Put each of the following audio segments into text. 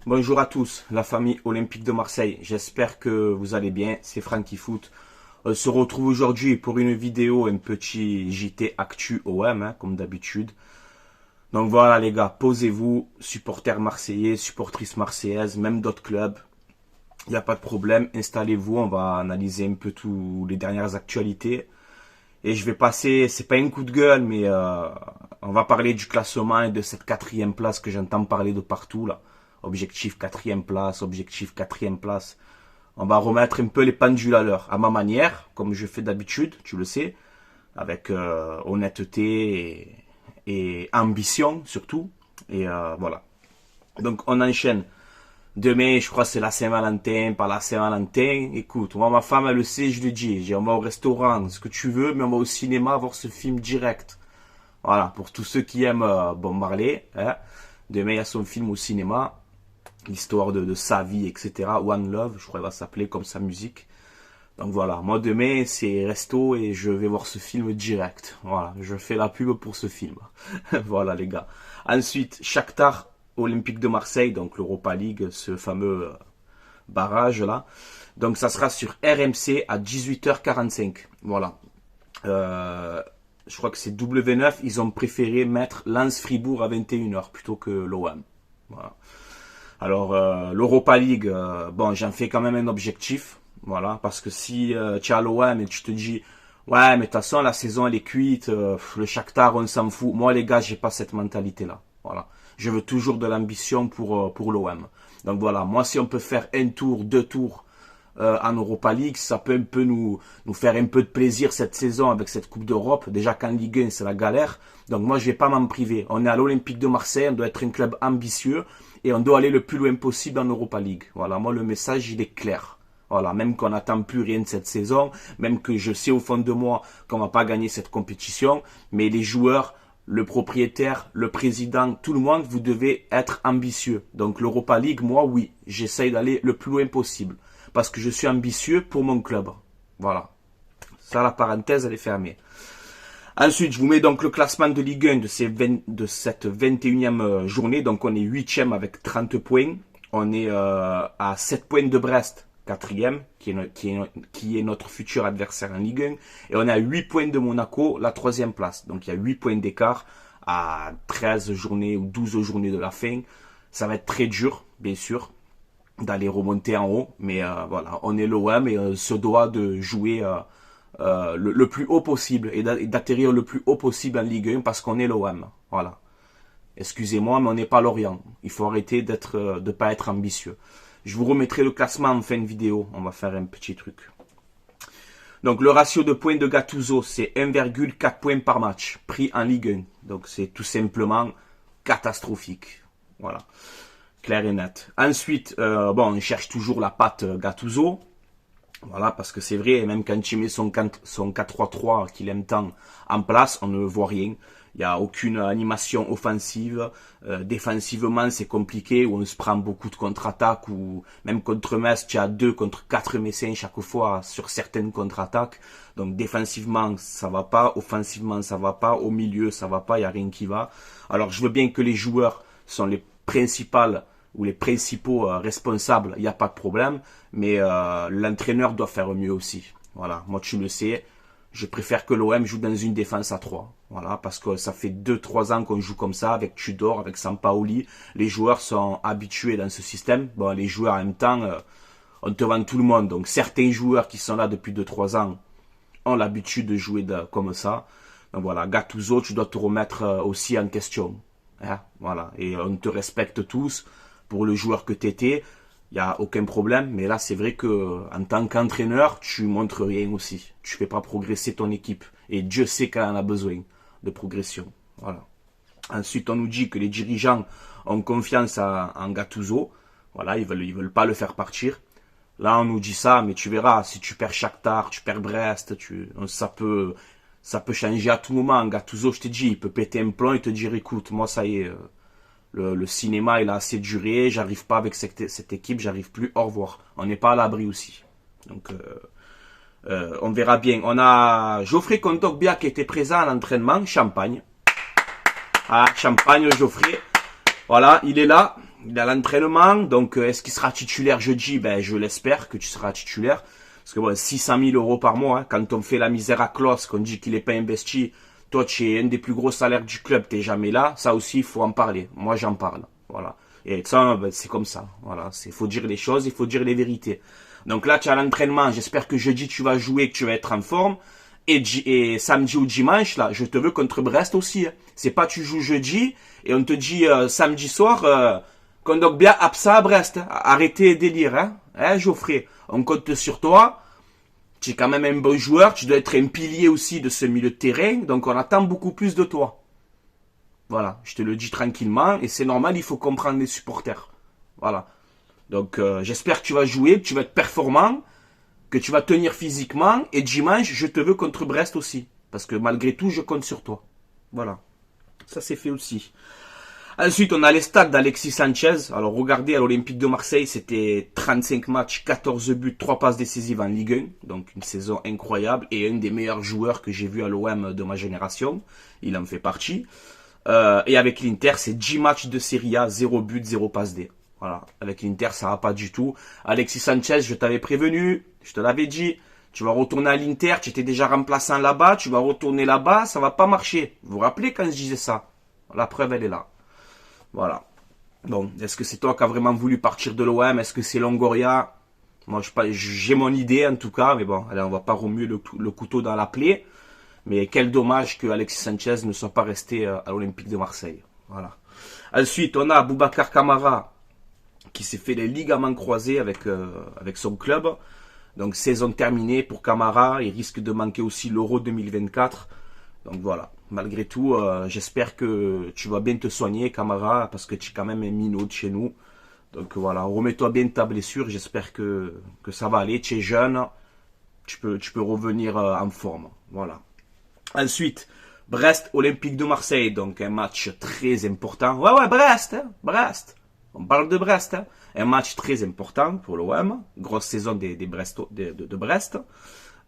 Bonjour à tous, la famille olympique de Marseille. J'espère que vous allez bien. C'est Franky Foot. On se retrouve aujourd'hui pour une vidéo, un petit JT Actu OM, comme d'habitude. Donc voilà les gars, posez-vous, supporters marseillais, supportrices marseillaises, même d'autres clubs. Il n'y a pas de problème, installez-vous, on va analyser un peu toutes les dernières actualités. Et je vais passer, c'est pas un coup de gueule, mais on va parler du classement et de cette quatrième place que j'entends parler de partout là. Objectif quatrième place, objectif quatrième place. On va remettre un peu les pendules à l'heure, à ma manière, comme je fais d'habitude, tu le sais, avec honnêteté et ambition surtout. Et voilà. Donc on enchaîne. Demain, je crois que c'est la Saint-Valentin, pas la Saint-Valentin. Écoute, moi, ma femme, elle le sait, je le dis. On va au restaurant, ce que tu veux, mais on va au cinéma voir ce film direct. Voilà, pour tous ceux qui aiment Bob Marley. Hein. Demain, il y a son film au cinéma. L'histoire de sa vie, etc. One Love, je crois qu'il va s'appeler comme sa musique. Donc voilà, moi demain, c'est resto et je vais voir ce film direct. Voilà, je fais la pub pour ce film. Voilà les gars. Ensuite, Shakhtar Olympique de Marseille, donc l'Europa League, ce fameux barrage là. Donc ça sera sur RMC à 18h45. Voilà. Je crois que c'est W9, ils ont préféré mettre Lens Fribourg à 21h plutôt que l'OM. Voilà. Alors l'Europa League, bon j'en fais quand même un objectif. Voilà, parce que si tu as l'OM et tu te dis ouais mais de toute façon la saison elle est cuite, le Shakhtar on s'en fout. Moi les gars j'ai pas cette mentalité là. Voilà. Je veux toujours de l'ambition pour l'OM. Donc voilà, moi si on peut faire un tour, deux tours en Europa League, ça peut un peu nous faire un peu de plaisir cette saison avec cette Coupe d'Europe. Déjà qu'en Ligue 1 c'est la galère. Donc moi je vais pas m'en priver. On est à l'Olympique de Marseille, on doit être un club ambitieux et on doit aller le plus loin possible en Europa League. Voilà, moi le message il est clair. Voilà, même qu'on n'attend plus rien de cette saison, même que je sais au fond de moi qu'on va pas gagner cette compétition, mais les joueurs, le propriétaire, le président, tout le monde, vous devez être ambitieux. Donc l'Europa League, moi, oui, j'essaye d'aller le plus loin possible. Parce que je suis ambitieux pour mon club. Voilà. Ça, la parenthèse, elle est fermée. Ensuite, je vous mets donc le classement de Ligue 1 de cette 21e journée. Donc on est 8e avec 30 points. On est à 7 points de Brest, 4e, qui est notre futur adversaire en Ligue 1. Et on est à 8 points de Monaco, la 3e place. Donc il y a 8 points d'écart à 13 journées ou 12 journées de la fin. Ça va être très dur, bien sûr, d'aller remonter en haut. Mais voilà, on est l'OM et on se doit de jouer le plus haut possible et d'atterrir le plus haut possible en Ligue 1 parce qu'on est l'OM. Voilà. Excusez-moi, mais on n'est pas Lorient. Il faut arrêter de pas être ambitieux. Je vous remettrai le classement en fin de vidéo. On va faire un petit truc. Donc le ratio de points de Gattuso, c'est 1,4 points par match, pris en Ligue 1. Donc c'est tout simplement catastrophique. Voilà. Clair et net. Ensuite, bon, on cherche toujours la patte Gattuso. Voilà, parce que c'est vrai, même quand il met son 4-3-3 qu'il aime tant en place, on ne voit rien. Il n'y a aucune animation offensive. Défensivement, c'est compliqué, où on se prend beaucoup de contre-attaques, ou même contre Metz, tu as 2 contre 4 Messins chaque fois sur certaines contre-attaques. Donc défensivement, ça va pas. Offensivement, ça va pas. Au milieu, ça va pas. Il n'y a rien qui va. Alors, je veux bien que les joueurs sont les principales ou les principaux responsables, il n'y a pas de problème, mais l'entraîneur doit faire mieux aussi. Voilà, moi tu le sais, je préfère que l'OM joue dans une défense à 3. Voilà, parce que ça fait 2-3 ans qu'on joue comme ça, avec Tudor, avec Sampaoli. Les joueurs sont habitués dans ce système. Bon, les joueurs en même temps, on te vend tout le monde. Donc certains joueurs qui sont là depuis 2-3 ans ont l'habitude de jouer comme ça. Donc voilà, Gattuso, tu dois te remettre aussi en question. Hein, voilà, et on te respecte tous. Pour le joueur que tu étais, il n'y a aucun problème. Mais là, c'est vrai que en tant qu'entraîneur, tu montres rien aussi. Tu ne fais pas progresser ton équipe. Et Dieu sait qu'elle en a besoin de progression. Voilà. Ensuite, on nous dit que les dirigeants ont confiance en Gattuso. Voilà, ils veulent pas le faire partir. Là, on nous dit ça, mais tu verras, si tu perds Shakhtar, tu perds Brest, ça peut changer à tout moment. Gattuso, je te dis, il peut péter un plomb et te dire, écoute, moi, ça y est, le cinéma, il a assez duré, j'arrive pas avec cette équipe, j'arrive plus, au revoir. On n'est pas à l'abri aussi. Donc, on verra bien. On a Geoffrey Kondogbia qui était présent à l'entraînement, Champagne. Ah, Champagne, Geoffrey. Voilà, il est là. il est à l'entraînement, donc est-ce qu'il sera titulaire jeudi? Ben, je l'espère que tu seras titulaire. Parce que bon, 600 000 euros par mois, hein, quand on fait la misère à Klos, qu'on dit qu'il n'est pas investi, toi tu es un des plus gros salaires du club, t'es jamais là, ça aussi il faut en parler. Moi j'en parle, voilà. Et ça, ben, c'est comme ça, voilà. Il faut dire les choses, il faut dire les vérités. Donc là tu es à l'entraînement, j'espère que jeudi tu vas jouer, que tu vas être en forme. Et samedi ou dimanche, là, je te veux contre Brest aussi. Hein. C'est pas tu joues jeudi et on te dit samedi soir, conduque bien Absa à Brest. Hein. Arrêtez les délires, hein, Geoffrey. On compte sur toi. Tu es quand même un bon joueur. Tu dois être un pilier aussi de ce milieu de terrain. Donc on attend beaucoup plus de toi. Voilà, je te le dis tranquillement. Et c'est normal, il faut comprendre les supporters. Voilà. Donc j'espère que tu vas jouer, que tu vas être performant, que tu vas tenir physiquement. Et dimanche, je te veux contre Brest aussi. Parce que malgré tout, je compte sur toi. Voilà. Ça c'est fait aussi. Ensuite, on a les stats d'Alexis Sanchez. Alors, regardez, à l'Olympique de Marseille, c'était 35 matchs, 14 buts, 3 passes décisives en Ligue 1. Donc, une saison incroyable et un des meilleurs joueurs que j'ai vu à l'OM de ma génération. Il en fait partie. Et avec l'Inter, c'est 10 matchs de Serie A, 0 but, 0 passe D. Voilà. Avec l'Inter, ça va pas du tout. Alexis Sanchez, je t'avais prévenu, je te l'avais dit. Tu vas retourner à l'Inter, tu étais déjà remplaçant là-bas, tu vas retourner là-bas, ça va pas marcher. Vous vous rappelez quand je disais ça? La preuve, elle est là. Voilà. Bon, est-ce que c'est toi qui as vraiment voulu partir de l'OM? Est-ce que c'est Longoria? Moi, j'ai mon idée en tout cas, mais bon, allez, on va pas remuer le couteau dans la plaie. Mais quel dommage que Alexis Sanchez ne soit pas resté à l'Olympique de Marseille. Voilà. Ensuite, on a Boubacar Kamara qui s'est fait les ligaments croisés avec son club. Donc, saison terminée pour Kamara. Il risque de manquer aussi l'Euro 2024. Donc voilà, malgré tout, j'espère que tu vas bien te soigner, Camara, parce que tu es quand même un minot de chez nous. Donc voilà, remets-toi bien de ta blessure, j'espère que ça va aller. Tu es jeune, tu peux revenir en forme. Voilà. Ensuite, Brest, Olympique de Marseille, donc un match très important. Ouais, Brest, hein, Brest. On parle de Brest, hein. Un match très important pour l'OM, grosse saison de Brest.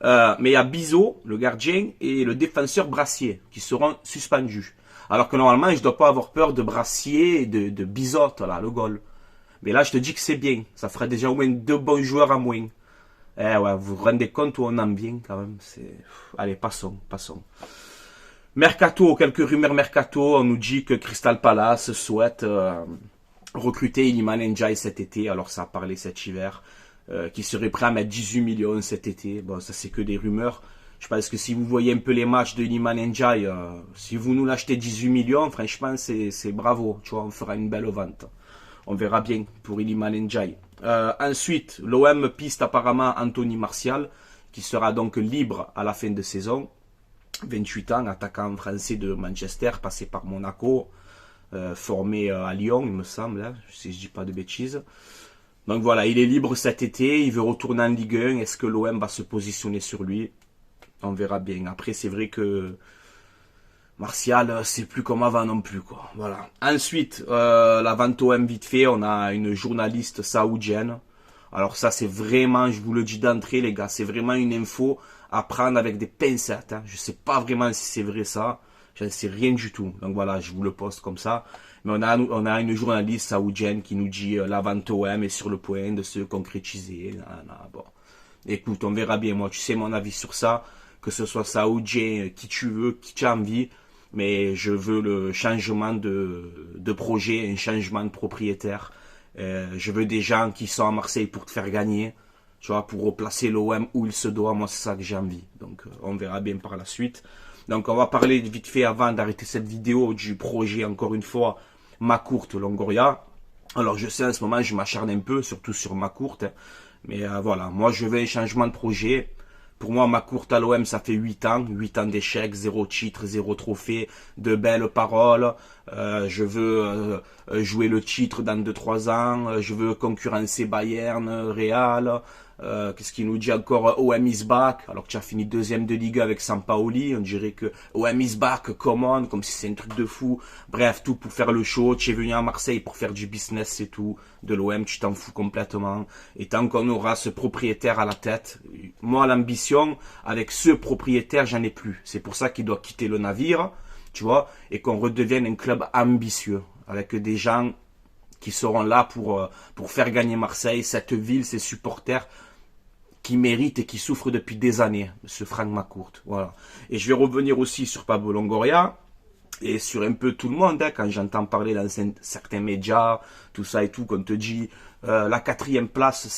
Mais il y a Bizot, le gardien, et le défenseur Brassier, qui seront suspendus. Alors que normalement, je ne dois pas avoir peur de Brassier et de Bizot, là, le goal. Mais là, je te dis que c'est bien. Ça fera déjà au moins 2 bons joueurs à moins. Eh ouais, vous vous rendez compte où on en vient, quand même. Allez, passons. Mercato, quelques rumeurs mercato. On nous dit que Crystal Palace souhaite recruter Iliman Ndiaye cet été. Alors, ça a parlé cet hiver. Qui serait prêt à mettre 18 millions cet été. Bon, ça c'est que des rumeurs. Je pense que si vous voyez un peu les matchs de Iliman Ndiaye, si vous nous l'achetez 18 millions, franchement c'est bravo. Tu vois, on fera une belle vente. On verra bien pour Iliman Ndiaye. Ensuite, l'OM piste apparemment Anthony Martial, qui sera donc libre à la fin de saison. 28 ans, attaquant français de Manchester, passé par Monaco, formé à Lyon, il me semble, hein, si je dis pas de bêtises. Donc voilà, il est libre cet été, il veut retourner en Ligue 1. Est-ce que l'OM va se positionner sur lui? On verra bien. Après, c'est vrai que Martial, c'est plus comme avant non plus, quoi. Voilà. Ensuite, la vente OM vite fait, on a une journaliste saoudienne. Alors ça, c'est vraiment, je vous le dis d'entrée, les gars, c'est vraiment une info à prendre avec des pincettes. Hein. Je sais pas vraiment si c'est vrai ça. Je ne sais rien du tout. Donc voilà, je vous le poste comme ça. Mais on a une journaliste saoudienne qui nous dit la vente OM est sur le point de se concrétiser. Bon. Écoute, on verra bien. Moi, tu sais mon avis sur ça. Que ce soit saoudien, qui tu veux, qui tu as envie. Mais je veux le changement de projet, un changement de propriétaire. Je veux des gens qui sont à Marseille pour te faire gagner. Tu vois, pour replacer l'OM où il se doit. Moi, c'est ça que j'ai envie. Donc, on verra bien par la suite. Donc, on va parler vite fait avant d'arrêter cette vidéo du projet, encore une fois, Macourt Longoria. Alors, je sais, en ce moment, je m'acharne un peu, surtout sur Macourt. Hein. Mais voilà, moi, je veux un changement de projet. Pour moi, Macourt à l'OM, ça fait 8 ans. 8 ans d'échecs, 0 titre, 0 trophée, de belles paroles. Je veux jouer le titre dans 2-3 ans. Je veux concurrencer Bayern, Real. Qu'est-ce qu'il nous dit encore? OM is back. Alors que tu as fini 2e de Ligue avec Sampaoli. On dirait que OM is back, come on, comme si c'est un truc de fou. Bref, tout pour faire le show. Tu es venu à Marseille pour faire du business, c'est tout. De l'OM, tu t'en fous complètement. Et tant qu'on aura ce propriétaire à la tête, moi, l'ambition, avec ce propriétaire, j'en ai plus. C'est pour ça qu'il doit quitter le navire, tu vois, et qu'on redevienne un club ambitieux, avec des gens qui seront là pour faire gagner Marseille, cette ville, ses supporters qui méritent et qui souffrent depuis des années, Monsieur Franck McCourt. Voilà. Et je vais revenir aussi sur Pablo Longoria et sur un peu tout le monde, hein, quand j'entends parler dans certains médias, tout ça et tout, qu'on te dit la 4e place,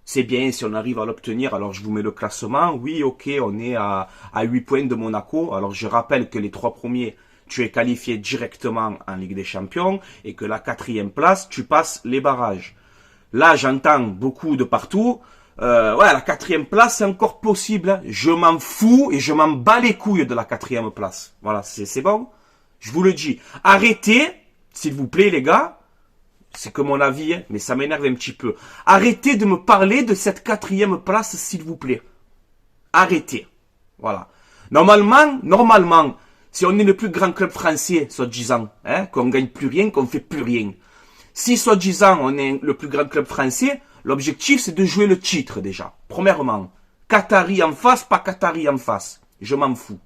c'est bien si on arrive à l'obtenir. Alors je vous mets le classement. Oui, ok, on est à 8 points de Monaco. Alors je rappelle que les 3 premiers, tu es qualifié directement en Ligue des Champions et que la 4e place, tu passes les barrages. Là, j'entends beaucoup de partout. Ouais, la 4e place, c'est encore possible. Hein. Je m'en fous et je m'en bats les couilles de la 4e place. Voilà, c'est bon. Je vous le dis. Arrêtez, s'il vous plaît, les gars. C'est que mon avis, hein, mais ça m'énerve un petit peu. Arrêtez de me parler de cette 4e place, s'il vous plaît. Arrêtez. Voilà. Normalement, si on est le plus grand club français, soi-disant, hein, qu'on gagne plus rien, qu'on fait plus rien. Si, soi-disant, on est le plus grand club français, l'objectif, c'est de jouer le titre, déjà. Premièrement, Qatari en face, pas Qatari en face. Je m'en fous.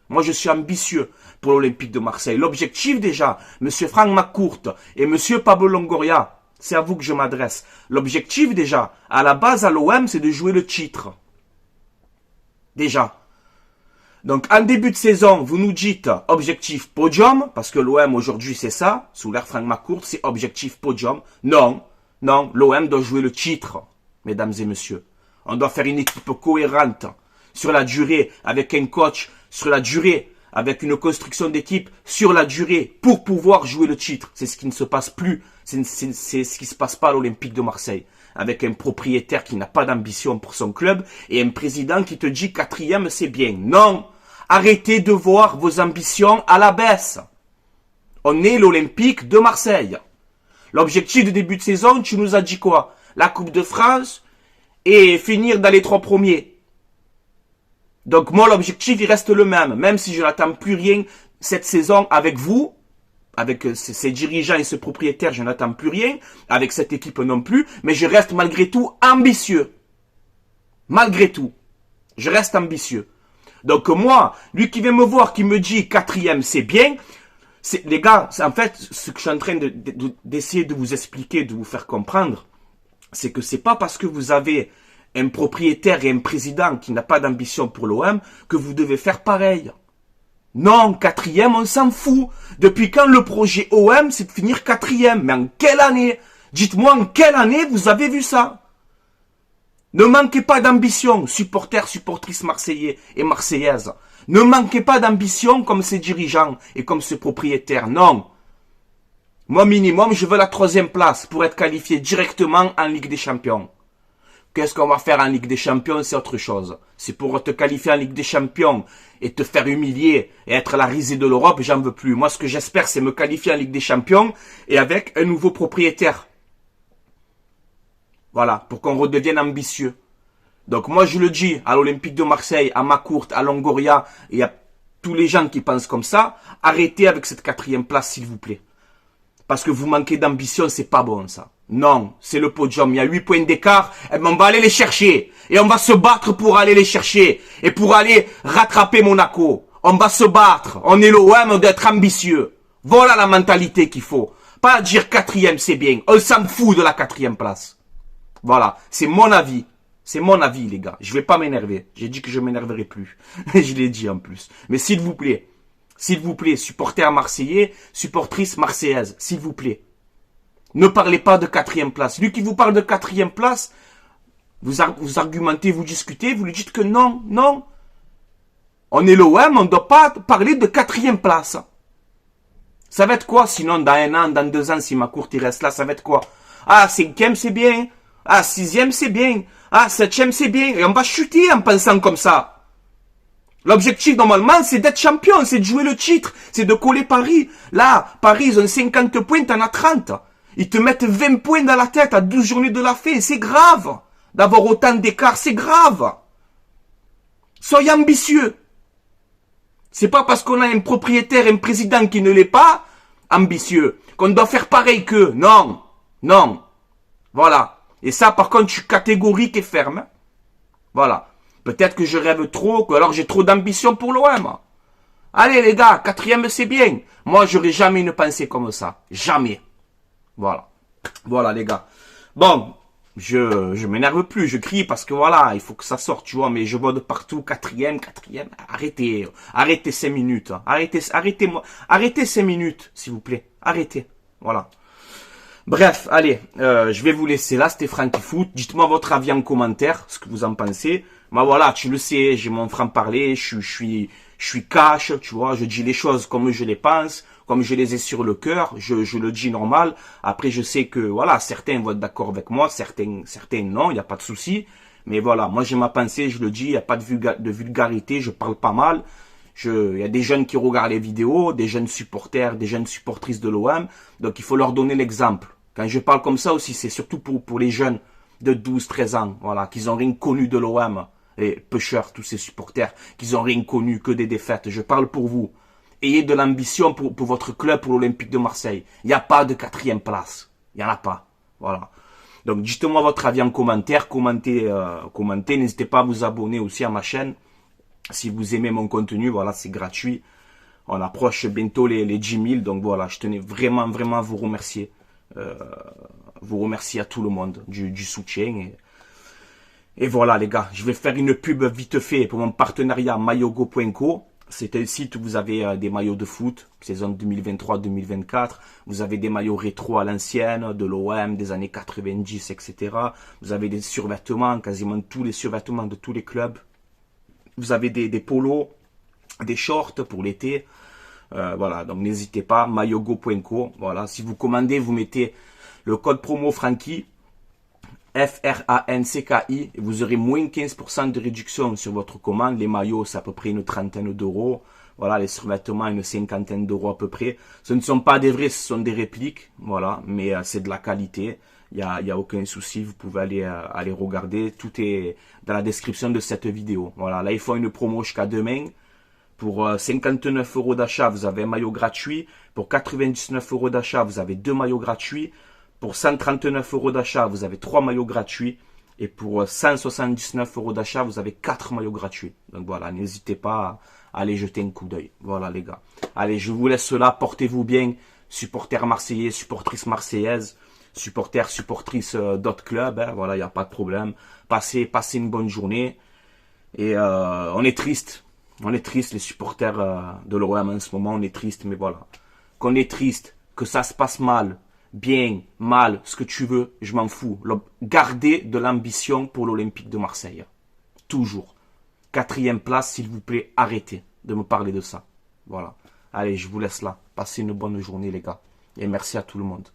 Moi, je suis ambitieux pour l'Olympique de Marseille. L'objectif, déjà, Monsieur Franck McCourt et Monsieur Pablo Longoria, c'est à vous que je m'adresse. L'objectif, déjà, à la base, à l'OM, c'est de jouer le titre. Déjà. Donc, en début de saison, vous nous dites objectif podium, parce que l'OM, aujourd'hui, c'est ça. Sous l'ère Franck McCourt, c'est objectif podium. Non, l'OM doit jouer le titre, mesdames et messieurs. On doit faire une équipe cohérente sur la durée, avec un coach, sur la durée, avec une construction d'équipe sur la durée, pour pouvoir jouer le titre. C'est ce qui ne se passe plus, c'est ce qui se passe pas à l'Olympique de Marseille. Avec un propriétaire qui n'a pas d'ambition pour son club et un président qui te dit 4e c'est bien. Non, arrêtez de voir vos ambitions à la baisse. On est l'Olympique de Marseille. L'objectif de début de saison, tu nous as dit quoi? La Coupe de France et finir dans les 3 premiers. Donc moi, l'objectif, il reste le même si je n'attends plus rien cette saison avec vous, avec ces dirigeants et ce propriétaire, je n'attends plus rien, avec cette équipe non plus, mais je reste malgré tout ambitieux. Malgré tout, je reste ambitieux. Donc moi, lui qui vient me voir, qui me dit 4e, c'est bien, les gars, en fait, ce que je suis en train d'essayer de vous expliquer, de vous faire comprendre, c'est que c'est pas parce que vous avez un propriétaire et un président qui n'a pas d'ambition pour l'OM que vous devez faire pareil. Non, 4e, on s'en fout. Depuis quand le projet OM, c'est de finir 4e? Mais en quelle année? Dites-moi en quelle année vous avez vu ça? Ne manquez pas d'ambition, supporters, supportrices marseillais et marseillaises. Ne manquez pas d'ambition comme ces dirigeants et comme ce propriétaire. Non. Moi, minimum, je veux la 3e place pour être qualifié directement en Ligue des Champions. Qu'est-ce qu'on va faire en Ligue des Champions? C'est autre chose. C'est pour te qualifier en Ligue des Champions et te faire humilier et être la risée de l'Europe, j'en veux plus. Moi, ce que j'espère, c'est me qualifier en Ligue des Champions et avec un nouveau propriétaire. Voilà, pour qu'on redevienne ambitieux. Donc moi, je le dis à l'Olympique de Marseille, à McCourt, à Longoria et à tous les gens qui pensent comme ça, arrêtez avec cette 4e place, s'il vous plaît. Parce que vous manquez d'ambition, c'est pas bon ça. Non, c'est le podium. Il y a 8 points d'écart. Et on va aller les chercher. Et on va se battre pour aller les chercher. Et pour aller rattraper Monaco. On va se battre. On est l'OM, on doit être ambitieux. Voilà la mentalité qu'il faut. Pas dire 4e, c'est bien. On s'en fout de la 4e place. Voilà, c'est mon avis. C'est mon avis, les gars. Je vais pas m'énerver. J'ai dit que je m'énerverai plus. Je l'ai dit en plus. Mais s'il vous plaît, supporters marseillais, supportrices marseillaises, s'il vous plaît. Ne parlez pas de 4e place. Lui qui vous parle de 4e place, vous argumentez, vous discutez, vous lui dites que non. On est l'OM, on ne doit pas parler de 4e place. Ça va être quoi sinon dans 1 an, dans 2 ans, si McCourt il reste là, ça va être quoi? Ah, 5e c'est bien. Ah, 6e c'est bien. Ah, 7e c'est bien. Et on va chuter en pensant comme ça. L'objectif, normalement, c'est d'être champion, c'est de jouer le titre, c'est de coller Paris. Là, Paris, ils ont 50 points, t'en as 30. Ils te mettent 20 points dans la tête à 12 journées de la fin. C'est grave d'avoir autant d'écart, c'est grave. Soyez ambitieux. C'est pas parce qu'on a un propriétaire, un président qui ne l'est pas ambitieux, qu'on doit faire pareil qu'eux. Non. Voilà. Et ça, par contre, je suis catégorique et ferme. Voilà. Peut-être que je rêve trop, que alors j'ai trop d'ambition pour l'OM. Allez les gars, 4e c'est bien. Moi, j'aurais jamais une pensée comme ça. Jamais. Voilà. Voilà, les gars. Bon, je m'énerve plus, je crie parce que voilà, il faut que ça sorte, tu vois, mais je vois de partout, quatrième. Arrêtez 5 minutes. Hein. Arrêtez 5 minutes, s'il vous plaît. Arrêtez. Voilà. Bref, allez, je vais vous laisser là, c'était Franky Foot. Dites-moi votre avis en commentaire, ce que vous en pensez. Bah voilà, tu le sais, j'ai mon franc-parler, je suis cash, tu vois, je dis les choses comme je les pense, comme je les ai sur le cœur, je le dis normal. Après, je sais que, voilà, certains vont être d'accord avec moi, certains non, il n'y a pas de souci. Mais voilà, moi j'ai ma pensée, je le dis, il n'y a pas de vulgarité, je parle pas mal. Il y a des jeunes qui regardent les vidéos, des jeunes supporters, des jeunes supportrices de l'OM, donc il faut leur donner l'exemple. Quand je parle comme ça aussi, c'est surtout pour les jeunes de 12-13 ans, voilà, qu'ils n'ont rien connu de l'OM, les pêcheurs, tous ces supporters, qu'ils n'ont rien connu que des défaites. Je parle pour vous. Ayez de l'ambition pour votre club, pour l'Olympique de Marseille. Il n'y a pas de 4e place. Il n'y en a pas. Voilà. Donc dites-moi votre avis en commentaire, commentez, n'hésitez pas à vous abonner aussi à ma chaîne. Si vous aimez mon contenu, voilà, c'est gratuit. On approche bientôt les 10 000, donc voilà, je tenais vraiment à vous remercier. Vous remercier à tout le monde du soutien. Et voilà les gars, je vais faire une pub vite fait pour mon partenariat maillogo.co. C'est un site où vous avez des maillots de foot, saison 2023-2024. Vous avez des maillots rétro à l'ancienne, de l'OM, des années 90, etc. Vous avez des survêtements, quasiment tous les survêtements de tous les clubs. Vous avez des polos, des shorts pour l'été. Voilà, donc n'hésitez pas, maillogo.co. Voilà, si vous commandez, vous mettez le code promo Franky, FRANCKI, et vous aurez moins 15% de réduction sur votre commande. Les maillots, c'est à peu près une trentaine d'euros. Voilà, les survêtements, une cinquantaine d'euros à peu près. Ce ne sont pas des vrais, ce sont des répliques. Voilà, mais c'est de la qualité. Il y a aucun souci, vous pouvez aller regarder. Tout est dans la description de cette vidéo. Voilà, là, ils font une promo jusqu'à demain. Pour 59 euros d'achat, vous avez un maillot gratuit. Pour 99 euros d'achat, vous avez 2 maillots gratuits. Pour 139 euros d'achat, vous avez 3 maillots gratuits. Et pour 179 euros d'achat, vous avez 4 maillots gratuits. Donc voilà, n'hésitez pas à aller jeter un coup d'œil. Voilà les gars. Allez, je vous laisse là. Portez-vous bien. Supporters marseillais, supportrices marseillaises, supporters, supportrices d'autres clubs. Hein, voilà, il n'y a pas de problème. Passez une bonne journée. Et on est triste. On est triste, les supporters de l'OM en ce moment, on est triste, mais voilà. Qu'on est triste, que ça se passe mal, bien, mal, ce que tu veux, je m'en fous. Gardez de l'ambition pour l'Olympique de Marseille. Toujours. 4e place, s'il vous plaît, arrêtez de me parler de ça. Voilà. Allez, je vous laisse là. Passez une bonne journée, les gars. Et merci à tout le monde.